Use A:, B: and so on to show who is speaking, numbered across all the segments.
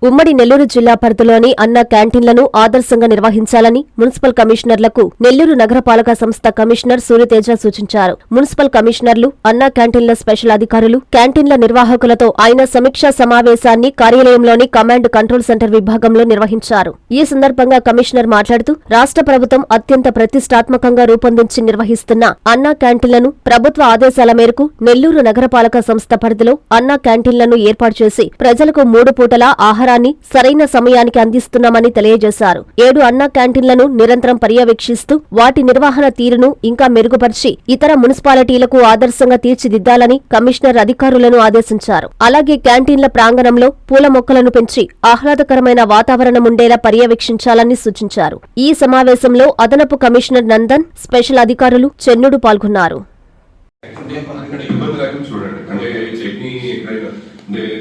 A: ఉమ్మడి నెల్లూరు జిల్లా పరిధిలోని అన్న క్యాంటీన్లను ఆదర్శంగా నిర్వహించాలని మున్సిపల్ కమిషనర్లకు నెల్లూరు నగరపాలక సంస్థ కమిషనర్ సూర్యతేజ సూచించారు. మున్సిపల్ కమిషనర్లు, అన్న క్యాంటీన్ల స్పెషల్ అధికారులు, క్యాంటీన్ల నిర్వాహకులతో ఆయన సమీక్షా సమావేశాన్ని కార్యాలయంలోని కమాండ్ కంట్రోల్ సెంటర్ విభాగంలో నిర్వహించారు. ఈ సందర్భంగా కమిషనర్ మాట్లాడుతూ రాష్ట్ర ప్రభుత్వం అత్యంత ప్రతిష్టాత్మకంగా రూపొందించి నిర్వహిస్తున్న అన్న క్యాంటీన్లను ప్రభుత్వ ఆదేశాల మేరకు నెల్లూరు నగరపాలక సంస్థ పరిధిలో అన్న క్యాంటీన్లను ఏర్పాటు చేసి ప్రజలకు 3 పూటల ఆహారాన్ని సరైన సమయానికి అందిస్తున్నామని తెలియజేశారు. 7 అన్న క్యాంటీన్లను నిరంతరం పర్యవేక్షిస్తూ వాటి నిర్వహణ తీరును ఇంకా మెరుగుపరిచి ఇతర మున్సిపాలిటీలకు ఆదర్శంగా తీర్చిదిద్దాలని కమిషనర్ అధికారులను ఆదేశించారు. అలాగే క్యాంటీన్ల ప్రాంగణంలో పూల మొక్కలను పెంచి ఆహ్లాదకరమైన వాతావరణం ఉండేలా పర్యవేక్షించాలని సూచించారు. ఈ సమావేశంలో అదనపు కమిషనర్ నందన్, స్పెషల్ అధికారులు, చెన్నుడు పాల్గొన్నారు.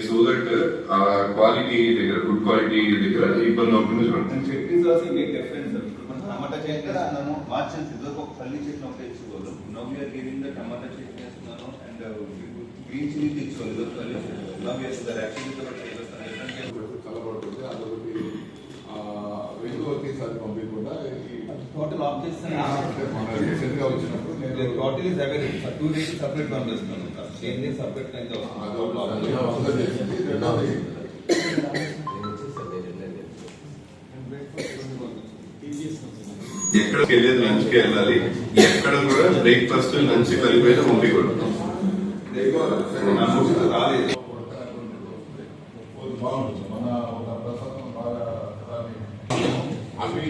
B: సో దట్ క్వాలిటీ దగ్గర గుడ్ క్వాలిటీ దగ్గర ఇబ్బంది అవుతుంది చూడండి.
C: Chutneys also make difference. Tomato chutney అన్నాను మార్చన్స్ ఇదొక పల్లి చట్నీ ఒకటే ఇచ్చుకోవాలి. Now we are giving the tomato chutney ఇస్తున్నాను అండ్ గ్రీన్ చిల్లీ ఇచ్చుకోవాలి. ఇదొక now we are there actually the
B: కలబడుతుంది. అదొకటి వెంగోకి సార్ పంపించకుండా
C: టోటల్ ఆఫ్ చేస్తాను.
B: రీసెంట్ గా వచ్చినప్పుడు నేను
C: total is available for 2 days separate పంపిస్తున్నాను. Same day separate kind of
B: ఎక్కడికి వెళ్ళేది లంచ్ కి వెళ్ళాలి. ఎక్కడ కూడా బ్రేక్ఫాస్ట్ లంచ్ కలిపి పంపించకూడదు. అవి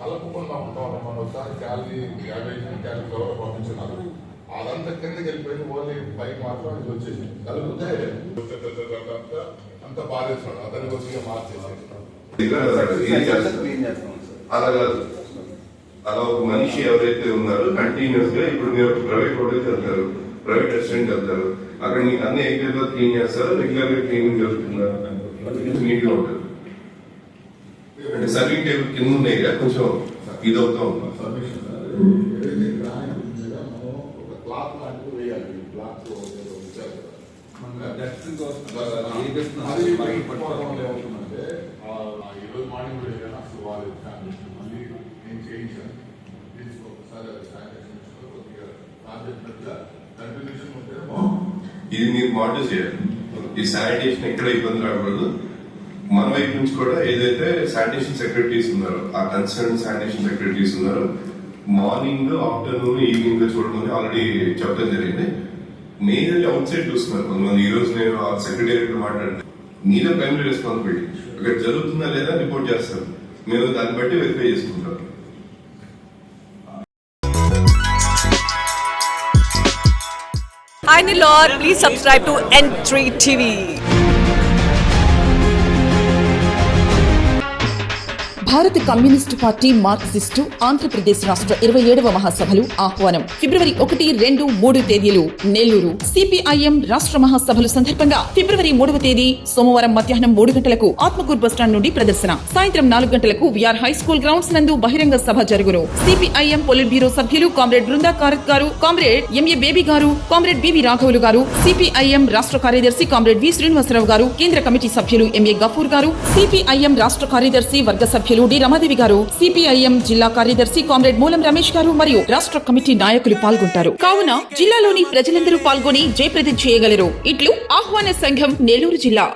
B: కలపకుండా ఉంటాం. మనం ఒకసారి క్యాలరీ 50 క్యాలరీ కలర్ పంపించినారు. అదంతా కిందకి వెళ్ళిపోయింది. ఓన్లీ పైకి మాత్రం ఇది వచ్చేసి కలిపితే అంత బాధేస్తాడు. అతని కొద్దిగా మార్చేసి అలా కాదు. అలా ఒక మనిషి ఎవరైతే ఉన్నారో కంటిన్యూస్ గా ఇప్పుడు మీరు ప్రైవేట్ రోడ్కి వెళ్తారు, ప్రైవేట్ రెస్టారెంట్ వెళ్తారు, అక్కడ మీకు అన్ని ఎగ్జాక్ట్ గా క్లీన్ చేస్తారు. రెగ్యులర్ గా క్లీనింగ్ జరుగుతున్నారు, నీట్ గా ఉంటుంది. అంటే సర్వింగ్ టేబుల్ కింద ఉన్నాయి కదా, కొంచెం ఇది అవుతా ఉంటాం. ఈరోజు మార్నింగ్ మళ్ళీ నేను చేయించాను. ఇది మీరు మానిటర్ చేయాలి. ఈ శానిటేషన్ ఎక్కడ ఇబ్బంది రాకూడదు. మన వైపు నుంచి కూడా ఏదైతే శానిటేషన్ సెక్రటరీస్ ఉన్నారో, ఆ కన్సర్న్ శానిటేషన్ సెక్రటరీస్ ఉన్నారో మార్నింగ్, ఆఫ్టర్నూన్, ఈవినింగ్ చూడమని ఆల్రెడీ చెప్పడం జరిగింది. మెయిన్ అవుట్ సైడ్ చూస్తున్నారు కొంతమంది. ఈ రోజు నేను ఆ సెక్రటరీ మాట్లాడిన మీద ప్రైమరీ రెస్పాన్సిబిలిటీ అక్కడ జరుగుతుందా లేదా రిపోర్ట్ చేస్తారు. మీరు దాన్ని బట్టి వెరిఫై చేసుకుంటారు.
D: Hi Nilor, please subscribe to N3 TV.
E: భారత కమ్యూనిస్టు పార్టీ మార్క్సిస్టు ఆంధ్రప్రదేశ్ రాష్ట్ర 27వ మహాసభలు ఆహ్వానం. ఫిబ్రవరి 1, 2, 3 తేదీలు నెల్లూరు. సిపిఐఎం రాష్ట్ర మహాసభలు సందర్భంగా ఫిబ్రవరి 3వ తేదీ సోమవారం మధ్యాహ్నం 3 గంటలకు ఆత్మకూరు బస్టాండ్ నుండి ప్రదర్శన. సాయంత్రం 4 గంటలకు విఆర్ హై స్కూల్ గ్రౌండ్స్ నందు బహిరంగ సభ జరుగును. సిపిఐఎం పొలిట్ బ్యూరో సభ్యులు కామ్రేడ్ బృందా కారత్ గారు, కామ్రేడ్ ఎంఏ బేబీ గారు, కామ్రేడ్ బివి రాఘవులు గారు, సిపిఐఎం రాష్ట్ర కార్యదర్శి కామ్రేడ్ వి శ్రీనివాసరావు గారు, కేంద్ర కమిటీ సభ్యులు ఎంఏ గఫూర్ గారు, సిపిఐఎం రాష్ట్ర కార్యదర్శి వర్గ సభ్యులు డి రమాదేవి గారు, సిపిఐఎం జిల్లా కార్యదర్శి కామ్రేడ్ మూలం రమేష్ గారు మరియు రాష్ట్ర కమిటీ నాయకులు పాల్గొంటారు. కావున జిల్లాలోని ప్రజలందరూ పాల్గొని జయప్రదం చేయగలరు. ఇట్లు ఆహ్వాన సంఘం, నెల్లూరు జిల్లా.